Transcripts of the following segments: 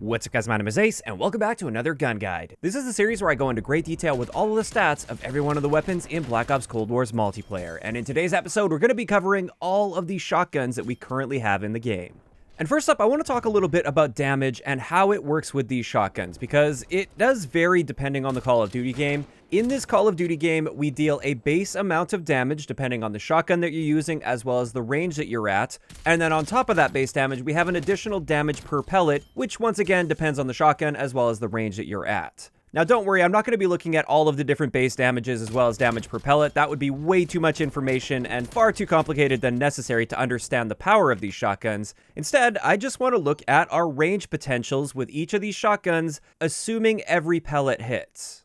What's up guys, my name is Ace, and welcome back to another gun guide. This is the series where I go into great detail with all of the stats of every one of the weapons in Black Ops Cold War's multiplayer, and in today's episode we're going to be covering all of the shotguns that we currently have in the game. And first up, I want to talk a little bit about damage and how it works with these shotguns, because it does vary depending on the Call of Duty game. In this Call of Duty game, we deal a base amount of damage depending on the shotgun that you're using, as well as the range that you're at. And then on top of that base damage, we have an additional damage per pellet, which once again depends on the shotgun as well as the range that you're at. Now don't worry, I'm not going to be looking at all of the different base damages as well as damage per pellet. That would be way too much information and far too complicated than necessary to understand the power of these shotguns. Instead, I just want to look at our range potentials with each of these shotguns, assuming every pellet hits.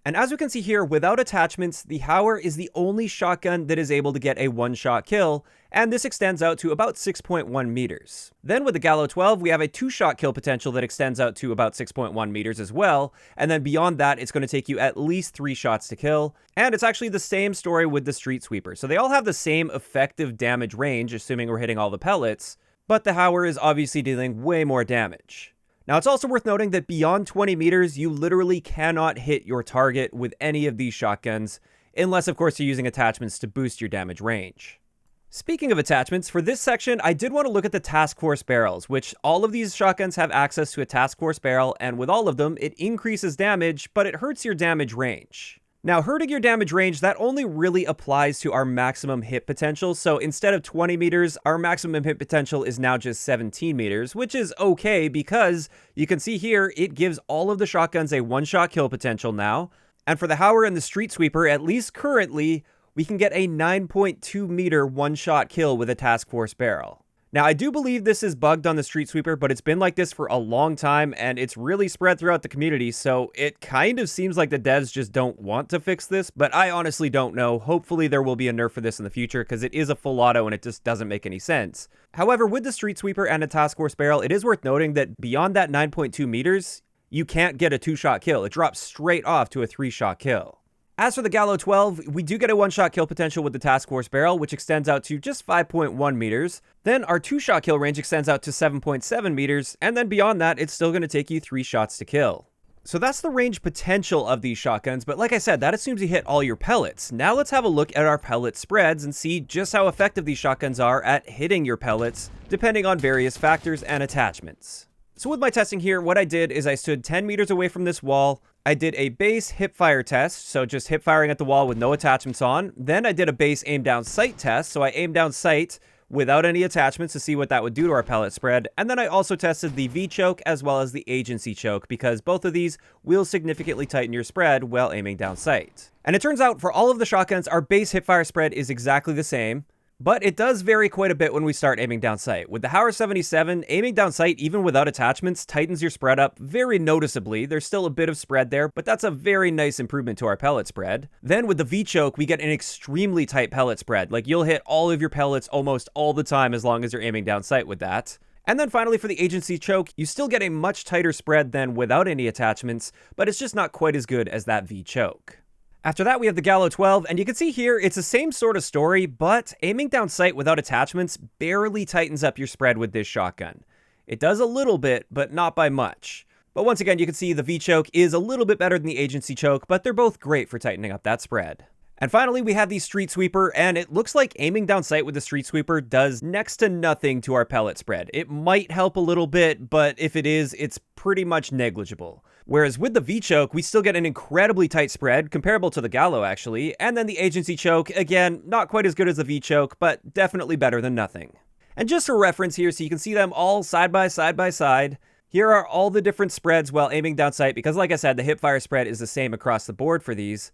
And as we can see here, without attachments, the Hauer is the only shotgun that is able to get a one-shot kill, and this extends out to about 6.1 meters. Then with the Gallo 12, we have a two-shot kill potential that extends out to about 6.1 meters as well, and then beyond that, it's going to take you at least 3 shots to kill, and it's actually the same story with the Street Sweeper. So they all have the same effective damage range, assuming we're hitting all the pellets, but the Hauer is obviously dealing way more damage. Now, it's also worth noting that beyond 20 meters, you literally cannot hit your target with any of these shotguns, unless, of course, you're using attachments to boost your damage range. Speaking of attachments, for this section, I did want to look at the Task Force barrels, which all of these shotguns have access to a Task Force barrel, and with all of them, it increases damage, but it hurts your damage range. Now, hurting your damage range, that only really applies to our maximum hit potential, so instead of 20 meters, our maximum hit potential is now just 17 meters, which is okay because you can see here, it gives all of the shotguns a one-shot kill potential now, and for the Hauer and the Street Sweeper, at least currently, we can get a 9.2 meter one-shot kill with a Task Force barrel. Now, I do believe this is bugged on the Street Sweeper, but it's been like this for a long time, and it's really spread throughout the community, so it kind of seems like the devs just don't want to fix this, but I honestly don't know. Hopefully there will be a nerf for this in the future, because it is a full auto and it just doesn't make any sense. However, with the Street Sweeper and a Task Force barrel, it is worth noting that beyond that 9.2 meters, you can't get a 2-shot kill. It drops straight off to a 3-shot kill. As for the Gallo 12, we do get a one-shot kill potential with the Task Force barrel, which extends out to just 5.1 meters. Then our 2-shot kill range extends out to 7.7 meters, and then beyond that, it's still going to take you 3 shots to kill. So that's the range potential of these shotguns, but like I said, that assumes you hit all your pellets. Now let's have a look at our pellet spreads and see just how effective these shotguns are at hitting your pellets, depending on various factors and attachments. So with my testing here, what I did is I stood 10 meters away from this wall. I did a base hip fire test, so just hip firing at the wall with no attachments on. Then I did a base aim down sight test, so I aimed down sight without any attachments to see what that would do to our pellet spread. And then I also tested the V-choke as well as the agency choke, because both of these will significantly tighten your spread while aiming down sight. And it turns out for all of the shotguns, our base hip fire spread is exactly the same. But it does vary quite a bit when we start aiming down sight. With the Hauer 77, aiming down sight even without attachments tightens your spread up very noticeably. There's still a bit of spread there, but that's a very nice improvement to our pellet spread. Then with the V-choke, we get an extremely tight pellet spread. Like, you'll hit all of your pellets almost all the time as long as you're aiming down sight with that. And then finally for the agency choke, you still get a much tighter spread than without any attachments, but it's just not quite as good as that V-choke. After that, we have the Gallo 12, and you can see here, it's the same sort of story, but aiming down sight without attachments barely tightens up your spread with this shotgun. It does a little bit, but not by much. But once again, you can see the V-choke is a little bit better than the agency choke, but they're both great for tightening up that spread. And finally, we have the Street Sweeper, and it looks like aiming down sight with the Street Sweeper does next to nothing to our pellet spread. It might help a little bit, but if it is, it's pretty much negligible. Whereas with the V-choke, we still get an incredibly tight spread, comparable to the Gallo actually, and then the agency choke, again, not quite as good as the V-choke, but definitely better than nothing. And just for reference here, so you can see them all side by side, here are all the different spreads while aiming down sight, because like I said, the hipfire spread is the same across the board for these.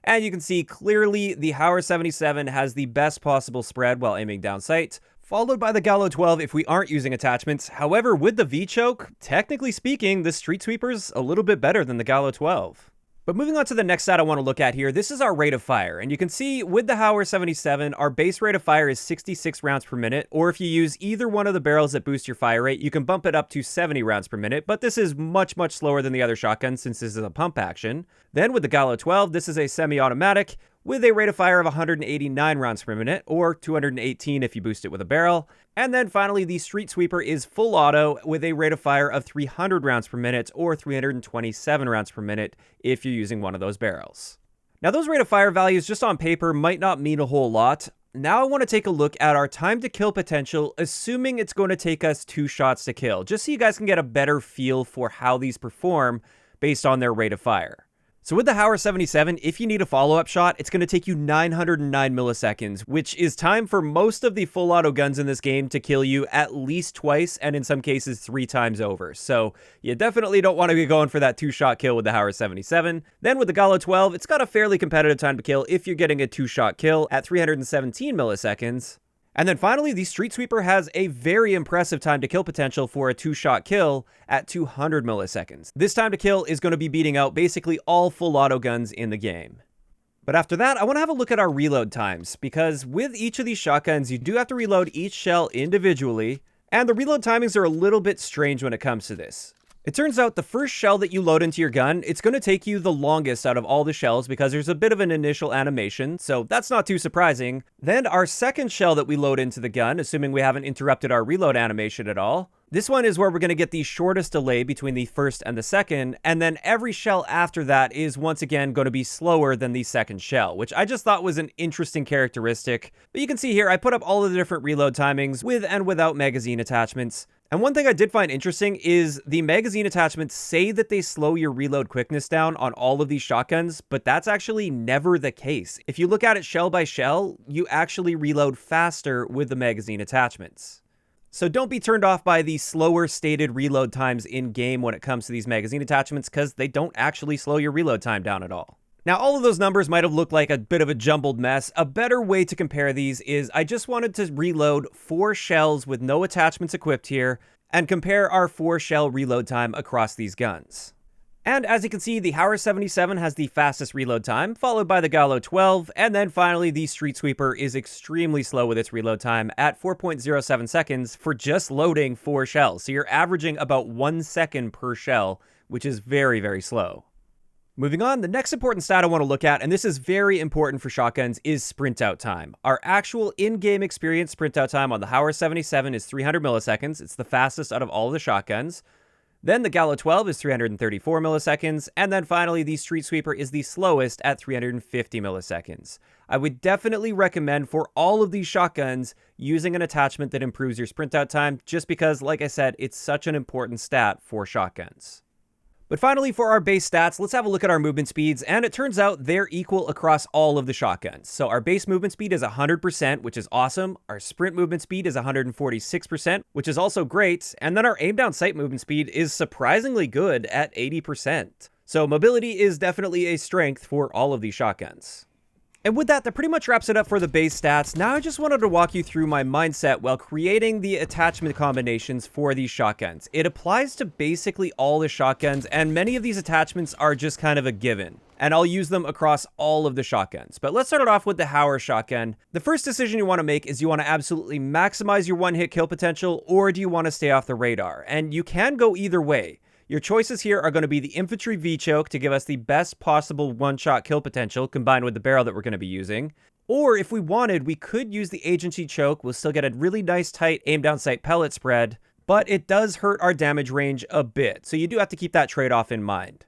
And you can see clearly the Hauer 77 has the best possible spread while aiming down sight, followed by the Gallo 12 if we aren't using attachments. However, with the V-choke, technically speaking, the Street Sweeper's a little bit better than the Gallo 12. But moving on to the next stat I want to look at here, this is our rate of fire. And you can see with the Hauer 77, our base rate of fire is 66 rounds per minute, or if you use either one of the barrels that boost your fire rate, you can bump it up to 70 rounds per minute, but this is much slower than the other shotguns since this is a pump action. Then with the Gallo 12, this is a semi-automatic. with a rate of fire of 189 rounds per minute, or 218 if you boost it with a barrel. And then finally, the Street Sweeper is full auto with a rate of fire of 300 rounds per minute, or 327 rounds per minute if you're using one of those barrels. Now, those rate of fire values just on paper might not mean a whole lot. Now I want to take a look at our time to kill potential, assuming it's going to take us 2 shots to kill, just so you guys can get a better feel for how these perform based on their rate of fire. So with the Hauer 77, if you need a follow-up shot, it's going to take you 909 milliseconds, which is time for most of the full auto guns in this game to kill you at least twice, and in some cases 3 times over. So you definitely don't want to be going for that 2-shot kill with the Hauer 77. Then with the Gallo 12, it's got a fairly competitive time to kill if you're getting a 2-shot kill at 317 milliseconds. And then finally, the Street Sweeper has a very impressive time to kill potential for a 2-shot kill at 200 milliseconds. This time to kill is going to be beating out basically all full auto guns in the game. But after that, I want to have a look at our reload times, because with each of these shotguns, you do have to reload each shell individually, and the reload timings are a little bit strange when it comes to this. It turns out the first shell that you load into your gun, it's going to take you the longest out of all the shells because there's a bit of an initial animation, so that's not too surprising. Then our second shell that we load into the gun, assuming we haven't interrupted our reload animation at all, this one is where we're going to get the shortest delay between the first and the second, and then every shell after that is once again going to be slower than the second shell, which I just thought was an interesting characteristic. But you can see here, I put up all of the different reload timings with and without magazine attachments. And one thing I did find interesting is the magazine attachments say that they slow your reload quickness down on all of these shotguns, but that's actually never the case. If you look at it shell by shell, you actually reload faster with the magazine attachments. So don't be turned off by the slower stated reload times in-game when it comes to these magazine attachments, because they don't actually slow your reload time down at all. Now, all of those numbers might have looked like a bit of a jumbled mess. A better way to compare these is I just wanted to reload 4 shells with no attachments equipped here and compare our 4-shell reload time across these guns. And as you can see, the Hauer 77 has the fastest reload time, followed by the Gallo 12, and then finally the Street Sweeper is extremely slow with its reload time at 4.07 seconds for just loading 4 shells. So you're averaging about 1 second per shell, which is very, very slow. Moving on, the next important stat I want to look at, and this is very important for shotguns, is Sprintout Time. Our actual in-game experience Sprintout Time on the Hauer 77 is 300 milliseconds. It's the fastest out of all of the shotguns. Then the Gallo 12 is 334 milliseconds, and then finally the Street Sweeper is the slowest at 350 milliseconds. I would definitely recommend for all of these shotguns using an attachment that improves your Sprintout Time, just because, like I said, it's such an important stat for shotguns. But finally, for our base stats, let's have a look at our movement speeds, and it turns out they're equal across all of the shotguns. So our base movement speed is 100%, which is awesome. Our sprint movement speed is 146%, which is also great. And then our aim down sight movement speed is surprisingly good at 80%. So mobility is definitely a strength for all of these shotguns. And with that pretty much wraps it up for the base stats. Now I just wanted to walk you through my mindset while creating the attachment combinations for these shotguns. It applies to basically all the shotguns, and many of these attachments are just kind of a given. And I'll use them across all of the shotguns. But let's start it off with the Hauer shotgun. The first decision you want to make is you want to absolutely maximize your one-hit kill potential, or do you want to stay off the radar? And you can go either way. Your choices here are going to be the infantry V-choke to give us the best possible one-shot kill potential combined with the barrel that we're going to be using. Or if we wanted, we could use the agency choke. We'll still get a really nice tight aim down sight pellet spread, but it does hurt our damage range a bit. So you do have to keep that trade-off in mind.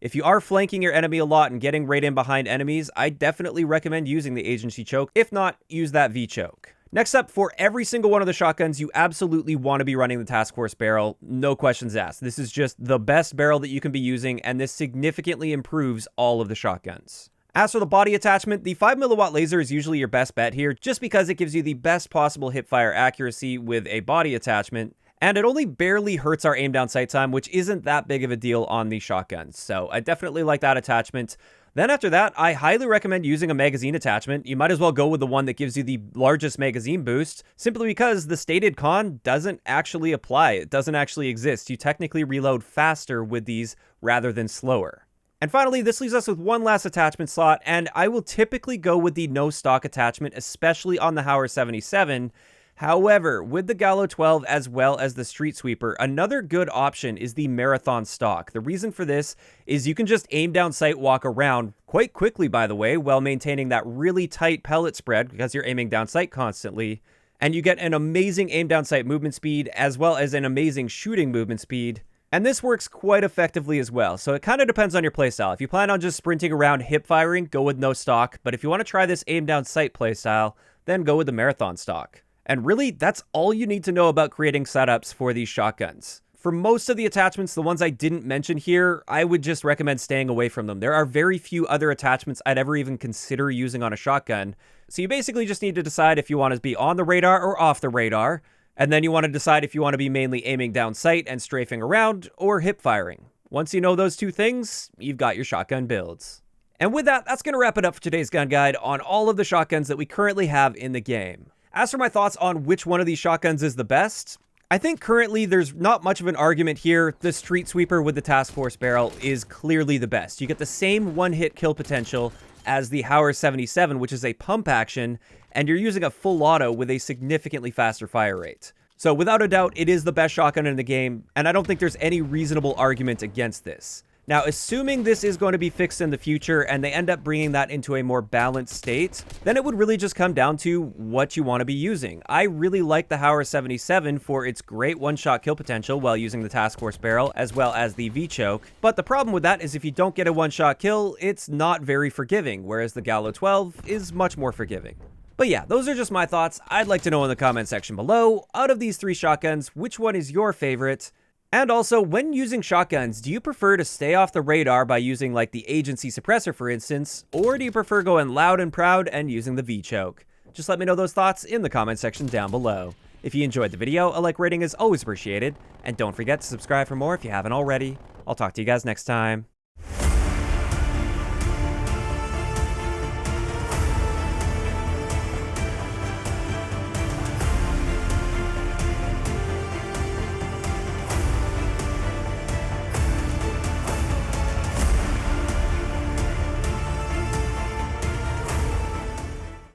If you are flanking your enemy a lot and getting right in behind enemies, I definitely recommend using the agency choke. If not, use that V-choke. Next up, for every single one of the shotguns, you absolutely want to be running the Task Force barrel. No questions asked. This is just the best barrel that you can be using, and this significantly improves all of the shotguns. As for the body attachment, the 5mm laser is usually your best bet here, just because it gives you the best possible hipfire accuracy with a body attachment, and it only barely hurts our aim down sight time, which isn't that big of a deal on these shotguns. So I definitely like that attachment. Then after that, I highly recommend using a magazine attachment. You might as well go with the one that gives you the largest magazine boost, simply because the stated con doesn't actually apply. It doesn't actually exist. You technically reload faster with these rather than slower. And finally, this leaves us with one last attachment slot, and I will typically go with the no stock attachment, especially on the Hauer 77. However, with the Gallo 12 as well as the Street Sweeper, another good option is the Marathon Stock. The reason for this is you can just aim down sight, walk around quite quickly, by the way, while maintaining that really tight pellet spread because you're aiming down sight constantly. And you get an amazing aim down sight movement speed as well as an amazing shooting movement speed. And this works quite effectively as well, so it kind of depends on your playstyle. If you plan on just sprinting around hip firing, go with no stock. But if you want to try this aim down sight playstyle, then go with the Marathon Stock. And really, that's all you need to know about creating setups for these shotguns. For most of the attachments, the ones I didn't mention here, I would just recommend staying away from them. There are very few other attachments I'd ever even consider using on a shotgun. So you basically just need to decide if you want to be on the radar or off the radar. And then you want to decide if you want to be mainly aiming down sight and strafing around or hip firing. Once you know those two things, you've got your shotgun builds. And with that, that's going to wrap it up for today's gun guide on all of the shotguns that we currently have in the game. As for my thoughts on which one of these shotguns is the best, I think currently there's not much of an argument here. The Street Sweeper with the Task Force barrel is clearly the best. You get the same one-hit kill potential as the Hauer 77, which is a pump action, and you're using a full auto with a significantly faster fire rate. So without a doubt, it is the best shotgun in the game, and I don't think there's any reasonable argument against this. Now, assuming this is going to be fixed in the future and they end up bringing that into a more balanced state, then it would really just come down to what you want to be using. I really like the Hauer 77 for its great one-shot kill potential while using the Task Force barrel as well as the V-choke, but the problem with that is if you don't get a one-shot kill, it's not very forgiving, whereas the Gallo 12 is much more forgiving. But yeah, those are just my thoughts. I'd like to know in the comment section below, out of these three shotguns, which one is your favorite? And also, when using shotguns, do you prefer to stay off the radar by using like the agency suppressor, for instance, or do you prefer going loud and proud and using the V-choke? Just let me know those thoughts in the comment section down below. If you enjoyed the video, a like rating is always appreciated, and don't forget to subscribe for more if you haven't already. I'll talk to you guys next time.